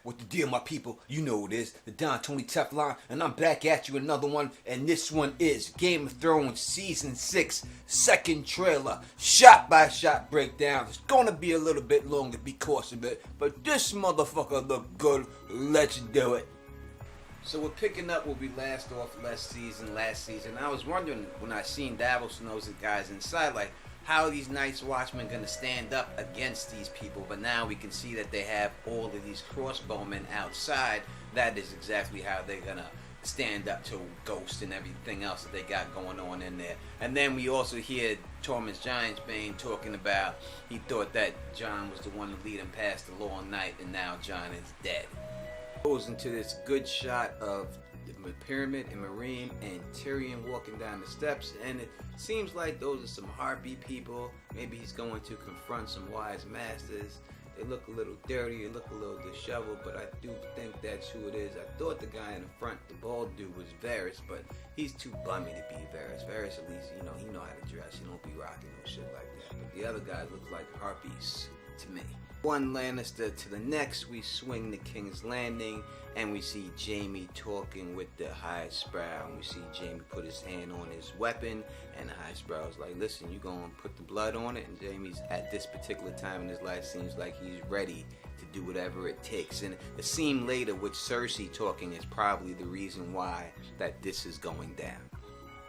What the deal, my people? You know what it is. The Don Tony Teflon, and I'm back at you another one. And this one is Game of Thrones Season 6, second trailer, shot-by-shot breakdown. It's gonna be a little bit longer because of it, but this motherfucker look good. Let's do it. So we're picking up where we last off last season. I was wondering when I seen Davos and those guys inside, like, how are these Night's Watchmen going to stand up against these people? But now we can see that they have all of these crossbowmen outside. That is exactly how they're going to stand up to Ghost and everything else that they got going on in there. And then we also hear Tormund's Giantsbane talking about he thought that Jon was the one to lead him past the long night, and now Jon is dead. Goes into this good shot of the pyramid and Meereen and Tyrion walking down the steps, and it seems like those are some harpy people. Maybe he's going to confront some wise masters. They look a little dirty, they look a little disheveled, but I do think that's who it is. I thought the guy in the front, the bald dude, was Varys, but he's too bummy to be Varys. Varys, at least, he know how to dress. He don't be rocking no shit like that. But the other guys look like harpies to me. One Lannister to the next, we swing to King's Landing, and we see Jaime talking with the High Sprout, and we see Jaime put his hand on his weapon, and the High Sprout's like, listen, you gonna put the blood on it? And Jaime's, at this particular time in his life, seems like he's ready to do whatever it takes. And the scene later with Cersei talking is probably the reason why that this is going down.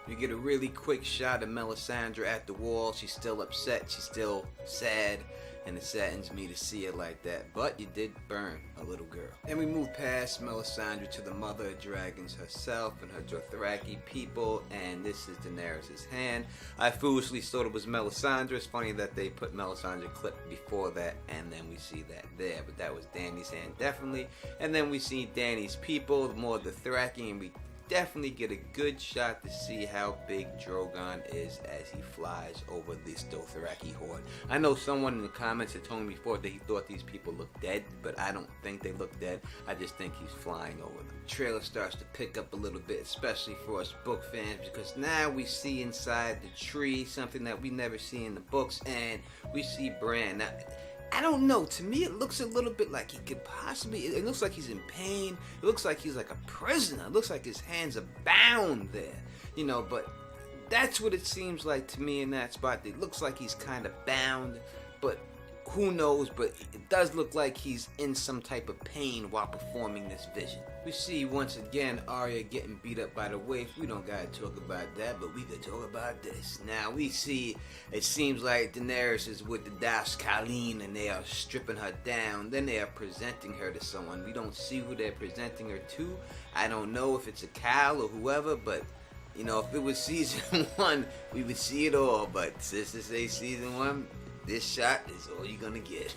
You get a really quick shot of Melisandre at the wall. She's still upset, she's still sad, and it saddens me to see it like that. But you did burn a little girl. And we move past Melisandre to the Mother of Dragons herself and her Dothraki people, and this is Daenerys' hand. I foolishly thought it was Melisandre. It's funny that they put Melisandre clip before that, and then we see that there, but that was Dany's hand, definitely. And then we see Dany's people, more Dothraki, and we definitely get a good shot to see how big Drogon is as he flies over this Dothraki horde. I know someone in the comments had told me before that he thought these people looked dead, but I don't think they look dead. I just think he's flying over them. The trailer starts to pick up a little bit, especially for us book fans, because now we see inside the tree something that we never see in the books, and we see Bran. Now, I don't know, to me it looks a little bit like he could possibly, it looks like he's in pain, it looks like he's like a prisoner, it looks like his hands are bound there, but that's what it seems like to me in that spot. It looks like he's kind of bound, but who knows, but it does look like he's in some type of pain while performing this vision. We see once again Arya getting beat up by the waif. We don't gotta talk about that, but we could talk about this. Now we see, it seems like Daenerys is with the Dastmalin and they are stripping her down. Then they are presenting her to someone. We don't see who they're presenting her to. I don't know if it's a Cal or whoever, but if it was season 1, we would see it all. But since this ain't season 1, this shot is all you're gonna get.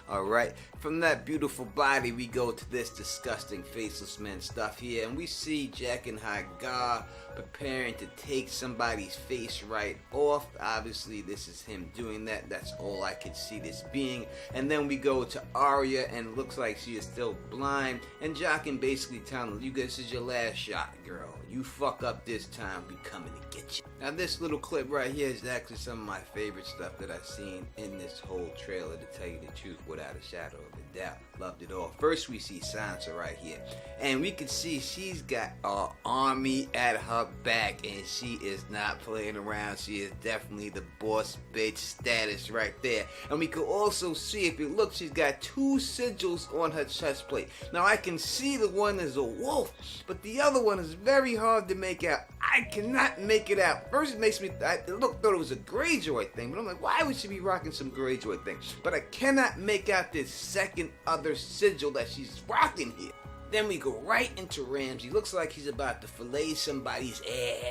Alright, from that beautiful body we go to this disgusting faceless man stuff here, and we see Jaqen H'ghar preparing to take somebody's face right off. Obviously this is him doing that. That's all I could see this being. And then we go to Arya, and it looks like she is still blind, and Jaqen basically telling her, this is your last shot, girl. You fuck up this time, we coming to get you. Now this little clip right here is actually some of my favorite stuff that I've seen in this whole trailer, to tell you the truth, without a shadow of a doubt. Loved it all. First we see Sansa right here, and we can see she's got an army at her back, and she is not playing around. She is definitely the boss bitch status right there. And we can also see, if you look, she's got 2 sigils on her chest plate. Now I can see the one is a wolf, but the other one is very hard to make out. I cannot make it out. First it makes me, I thought it was a Greyjoy thing, but I'm like, why would she be rocking some Greyjoy thing? But I cannot make out this second other sigil that she's rocking here. Then we go right into Ramsay. Looks like he's about to fillet somebody's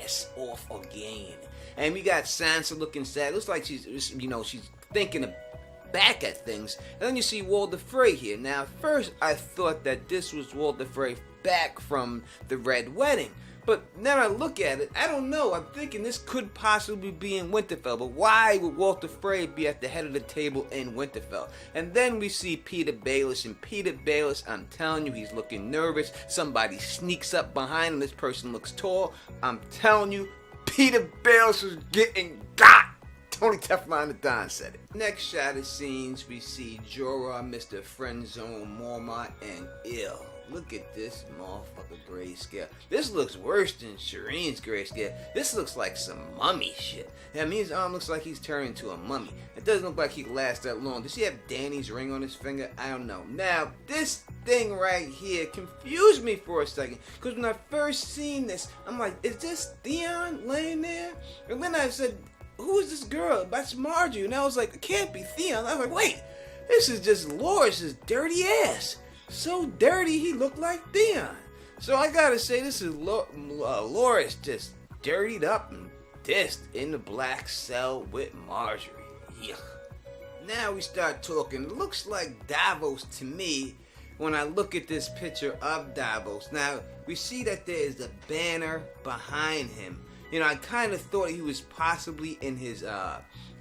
ass off again. And we got Sansa looking sad. Looks like she's thinking back at things. And then you see Walder Frey here. Now, first I thought that this was Walder Frey back from the Red Wedding. But now I look at it, I don't know. I'm thinking this could possibly be in Winterfell. But why would Walder Frey be at the head of the table in Winterfell? And then we see Petyr Baelish. And Petyr Baelish, I'm telling you, he's looking nervous. Somebody sneaks up behind him. This person looks tall. I'm telling you, Petyr Baelish is getting got. Tony Teflon the Don said it. Next shot of scenes, we see Jorah, Mr. Friendzone, Mormont, and Ill. Look at this motherfucker grayscale. This looks worse than Shireen's grayscale. This looks like some mummy shit. That means his arm looks like he's turned into a mummy. It doesn't look like he can last that long. Does he have Dany's ring on his finger? I don't know. Now, this thing right here confused me for a second. Because when I first seen this, I'm like, is this Theon laying there? And then I said, who is this girl? That's Marjorie. And I was like, it can't be Theon. I was like, wait, this is just Loras' dirty ass. So dirty, he looked like Theon. So I gotta say, this is Loras just dirtied up and dissed in the black cell with Marjorie. Yuck. Now we start talking. It looks like Davos to me when I look at this picture of Davos. Now, we see that there is a banner behind him. You know, I kind of thought he was possibly in his,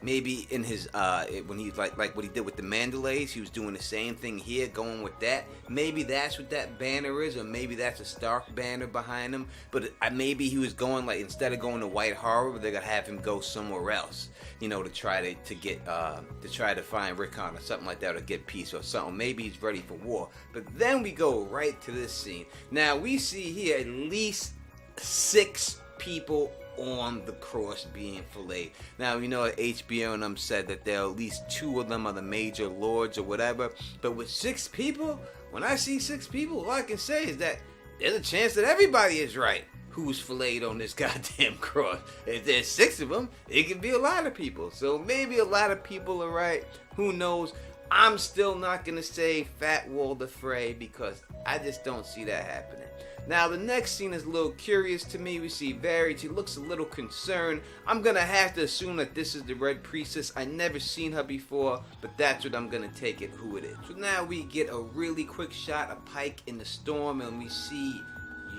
maybe in his, when he, like what he did with the Mandalays, he was doing the same thing here, going with that. Maybe that's what that banner is, or maybe that's a Stark banner behind him. But maybe he was going, like, instead of going to White Harbor, they're going to have him go somewhere else, you know, to try to get, to try to find Rickon or something like that, or get peace or something. Maybe he's ready for war. But then we go right to this scene. Now, we see here at least 6 people on the cross being filleted. Now, you know, HBO and them said that there are at least 2 of them are the major lords or whatever. But with 6 people, when I see 6 people, all I can say is that there's a chance that everybody is right who's filleted on this goddamn cross. If there's 6 of them, it could be a lot of people. So maybe a lot of people are right. Who knows? I'm still not going to say Fat Walder Frey because I just don't see that happening. Now, the next scene is a little curious to me. We see Varys. He looks a little concerned. I'm going to have to assume that this is the Red Priestess. I never seen her before, but that's what I'm going to take it who it is. So now we get a really quick shot of Pike in the storm, and we see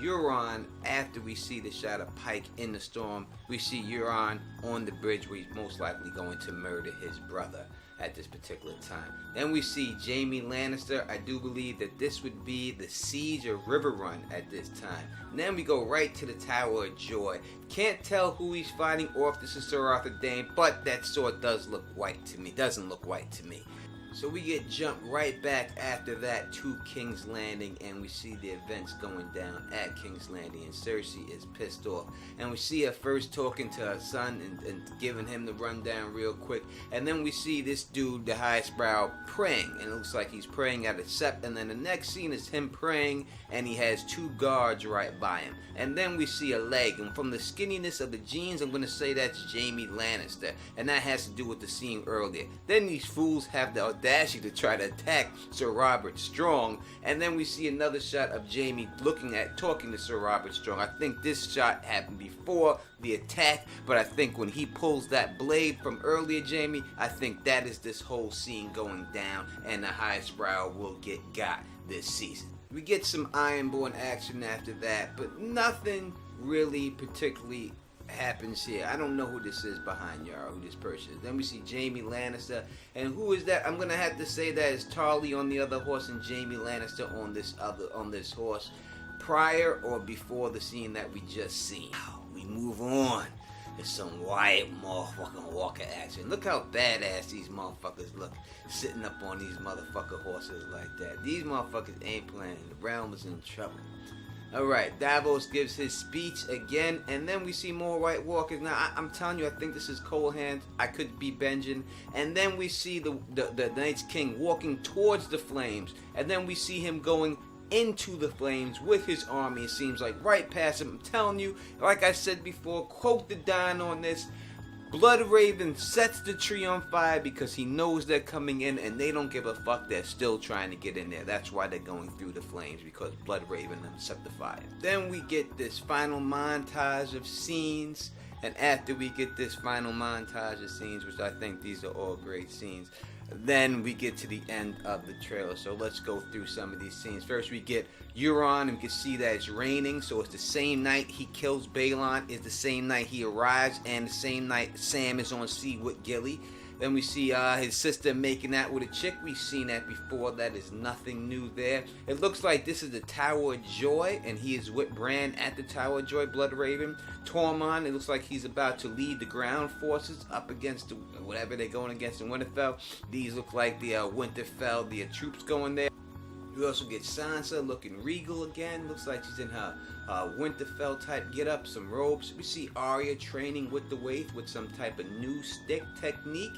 Euron. After we see the shot of Pike in the storm, we see Euron on the bridge where he's most likely going to murder his brother at this particular time. Then we see Jaime Lannister. I do believe that this would be the siege of Riverrun at this time. And then we go right to the Tower of Joy. Can't tell who he's fighting or if this is Sir Arthur Dayne, but that sword does look white to me. Doesn't look white to me. So we get jumped right back after that to King's Landing, and we see the events going down at King's Landing, and Cersei is pissed off. And we see her first talking to her son and giving him the rundown real quick. And then we see this dude, the highest brow, praying, and it looks like he's praying at a sept. And then the next scene is him praying, and he has 2 guards right by him. And then we see a leg, and from the skinniness of the jeans, I'm going to say that's Jaime Lannister, and that has to do with the scene earlier. Then these fools have the audacity to try to attack Sir Robert Strong, and then we see another shot of Jaime talking to Sir Robert Strong. I think this shot happened before the attack, but I think when he pulls that blade from earlier, Jaime, I think that is this whole scene going down, and the highest brow will get got this season. We get some Ironborn action after that, but nothing really particularly happens here. I don't know who this is behind Yara, who this person is. Then we see Jaime Lannister, and who is that? I'm gonna have to say that is Tarly on the other horse and Jaime Lannister on this horse, prior or before the scene that we just seen. We move on. There's some Wyatt motherfucking Walker action. Look how badass these motherfuckers look, sitting up on these motherfucker horses like that. These motherfuckers ain't playing. The realm is in trouble. Alright, Davos gives his speech again, and then we see more White Walkers. Now, I'm telling you, I think this is Cold Hand. I could be Benjen. And then we see the Night's King walking towards the flames, and then we see him going into the flames with his army. It seems like right past him. I'm telling you, like I said before, quote the Don on this, Bloodraven sets the tree on fire because he knows they're coming in, and they don't give a fuck. They're still trying to get in there. That's why they're going through the flames, because Bloodraven set the fire. Then we get this final montage of scenes, and after we get this final montage of scenes, which I think these are all great scenes, then we get to the end of the trailer. So let's go through some of these scenes. First we get Euron, and we can see that it's raining, so it's the same night he kills Balon, it's the same night he arrives, and the same night Sam is on sea with Gilly. Then we see his sister making out with a chick. We've seen that before. That is nothing new there. It looks like this is the Tower of Joy, and he is with Bran at the Tower of Joy, Blood Raven. Tormund, it looks like he's about to lead the ground forces up against whatever they're going against in Winterfell. These look like the Winterfell, the troops going there. We also get Sansa looking regal again. Looks like she's in her Winterfell type get up, some robes. We see Arya training with the Waith with some type of new stick technique.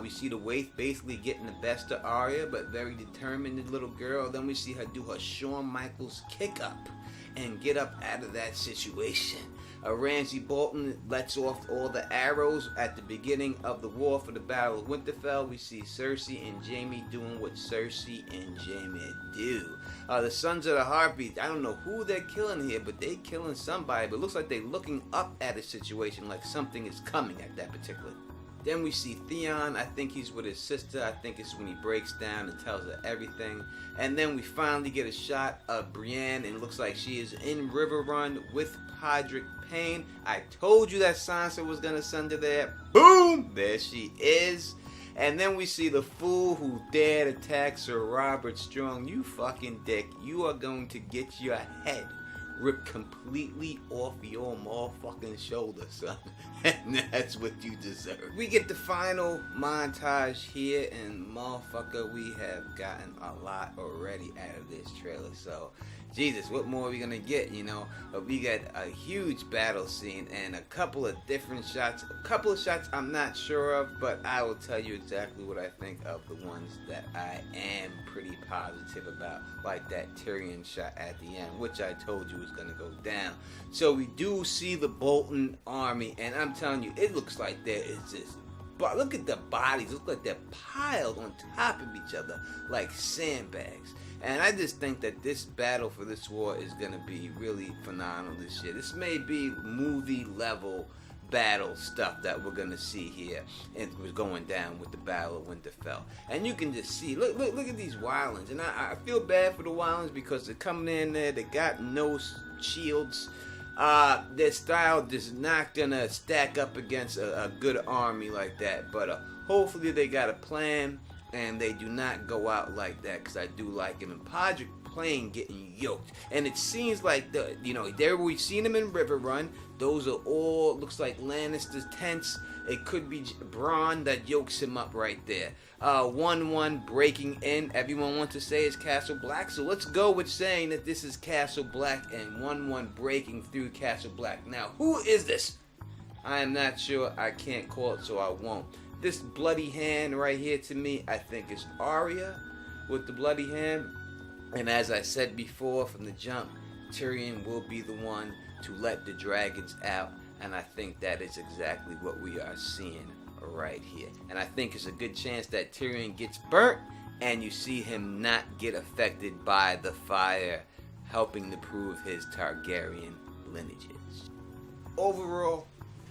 We see the Waith basically getting the best of Arya, but very determined little girl. Then we see her do her Shawn Michaels kick up and get up out of that situation. Ramsay Bolton lets off all the arrows at the beginning of the war for the Battle of Winterfell. We see Cersei and Jaime doing what Cersei and Jaime do. The Sons of the Harpies, I don't know who they're killing here, but they killing somebody. But it looks like they're looking up at a situation like something is coming at that particular. Then we see Theon. I think he's with his sister. I think it's when he breaks down and tells her everything. And then we finally get a shot of Brienne, and it looks like she is in River Run with Podrick Payne. I told you that Sansa was going to send her there. Boom! There she is. And then we see the fool who dared attack Sir Robert Strong. You fucking dick. You are going to get your head ripped completely off your motherfucking shoulder, son. And that's what you deserve. We get the final montage here, and motherfucker, we have gotten a lot already out of this trailer. So, Jesus, what more are we gonna get, you know? But we got a huge battle scene and a couple of different shots. A couple of shots I'm not sure of, but I will tell you exactly what I think of the ones that I am pretty positive about, like that Tyrion shot at the end, which I told you was gonna go down. So we do see the Bolton army, and I'm telling you, it looks like there is this. But look at the bodies. It looks like they're piled on top of each other like sandbags. And I just think that this battle for this war is going to be really phenomenal this year. This may be movie level battle stuff that we're going to see here. And was going down with the Battle of Winterfell. And you can just see, look at these wildlings. And I feel bad for the wildlings because they're coming in there. They got no shields. Their style is not going to stack up against a good army like that. But hopefully they got a plan. And they do not go out like that, because I do like him. And Podrick Payne getting yoked. And it seems like, there we've seen him in River Run. Those are all, looks like Lannister's tents. It could be Bronn that yokes him up right there. 1-1 breaking in. Everyone wants to say it's Castle Black. So let's go with saying that this is Castle Black and 1-1 breaking through Castle Black. Now, who is this? I am not sure. I can't call it, so I won't. This bloody hand right here, to me, I think is Arya with the bloody hand. And as I said before from the jump, Tyrion will be the one to let the dragons out. And I think that is exactly what we are seeing right here. And I think it's a good chance that Tyrion gets burnt and you see him not get affected by the fire, helping to prove his Targaryen lineages. Overall,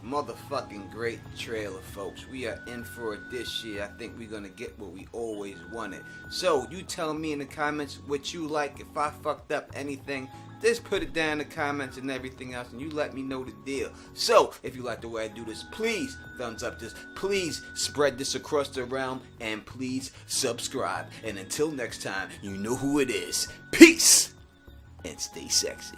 motherfucking great trailer, folks. We are in for it this year. I think we're gonna get what we always wanted. So you tell me in the comments what you like. If I fucked up anything, just put it down in the comments and everything else, and you let me know the deal. So if you like the way I do this, please thumbs up this, please spread this across the realm, and please subscribe. And until next time, you know who it is. Peace and stay sexy.